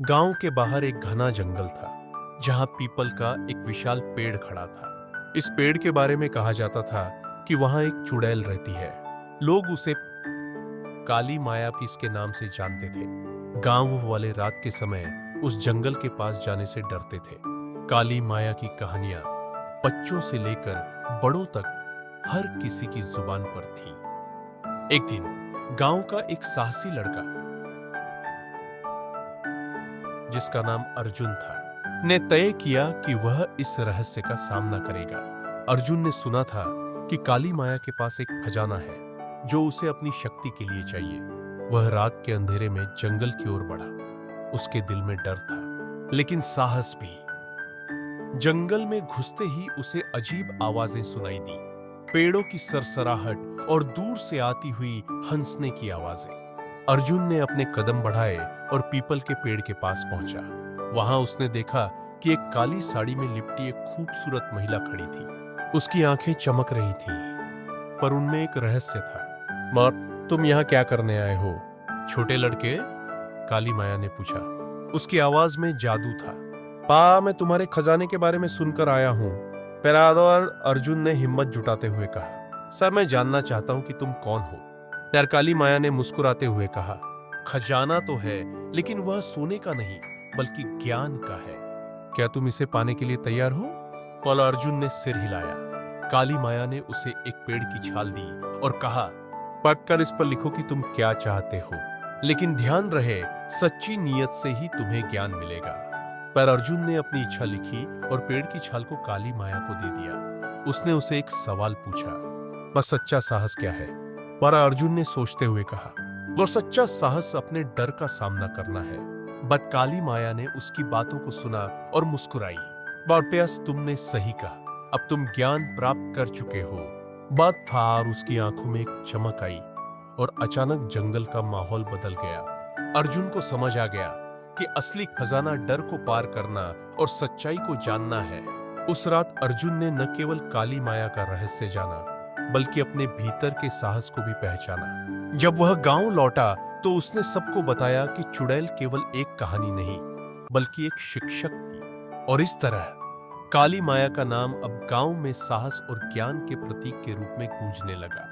गांव के बाहर एक घना जंगल था जहां पीपल का एक विशाल पेड़ खड़ा था। इस पेड़ के बारे में कहा जाता था कि वहां एक चुड़ैल रहती है। लोग उसे काली माया पीस के नाम से जानते थे। गांव वाले रात के समय उस जंगल के पास जाने से डरते थे। काली माया की कहानियां बच्चों से लेकर बड़ों तक हर किसी की जुबान पर थी। एक दिन गांव का एक साहसी लड़का जिसका नाम अर्जुन था ने तय किया कि वह इस रहस्य का सामना करेगा। अर्जुन ने सुना था कि काली माया के पास एक खजाना है जो उसे अपनी शक्ति के लिए चाहिए। वह रात के अंधेरे में जंगल की ओर बढ़ा। उसके दिल में डर था लेकिन साहस भी। जंगल में घुसते ही उसे अजीब आवाजें सुनाई दी, पेड़ों की सरसराहट और दूर से आती हुई हंसने की आवाजें। अर्जुन ने अपने कदम बढ़ाए और पीपल के पेड़ के पास पहुंचा। वहां उसने देखा कि एक काली साड़ी में लिपटी एक खूबसूरत महिला खड़ी थी। उसकी आंखें चमक रही थीं, पर उनमें एक रहस्य था। मां, तुम यहाँ क्या करने आए हो? छोटे लड़के, काली माया ने पूछा। उसकी आवाज में जादू था। मैं तुम्हारे खजाने के बारे में सुनकर आया हूँ, पैरादौर अर्जुन ने हिम्मत जुटाते हुए कहा। सर, मैं जानना चाहता हूँ कि तुम कौन हो। प्यार काली माया ने मुस्कुराते हुए कहा, खजाना तो है लेकिन वह सोने का नहीं बल्कि ज्ञान का है। क्या तुम इसे पाने के लिए तैयार हो? कौल अर्जुन ने सिर हिलाया। काली माया ने उसे एक पेड़ की छाल दी और कहा, पढ़कर इस पर लिखो कि तुम क्या चाहते हो, लेकिन ध्यान रहे सच्ची नीयत से ही तुम्हें ज्ञान मिलेगा। पर अर्जुन ने अपनी इच्छा लिखी और पेड़ की छाल को काली माया को दे दिया। उसने उसे एक सवाल पूछा, बस सच्चा साहस क्या है? पर अर्जुन ने सोचते हुए कहा, वो सच्चा साहस अपने डर का सामना करना है। बट काली माया ने उसकी बातों को सुना और मुस्कुराई। बॉटप्यास, तुमने सही कहा, अब तुम ज्ञान प्राप्त कर चुके हो। बात था और उसकी आंखों में एक चमक आई और अचानक जंगल का माहौल बदल गया। अर्जुन को समझ आ गया कि असली खजाना डर को पार करना और सच्चाई को जानना है। उस रात अर्जुन ने न केवल काली माया का रहस्य जाना बल्कि अपने भीतर के साहस को भी पहचाना। जब वह गांव लौटा तो उसने सबको बताया कि चुड़ैल केवल एक कहानी नहीं बल्कि एक शिक्षक थी। और इस तरह काली माया का नाम अब गांव में साहस और ज्ञान के प्रतीक के रूप में गूंजने लगा।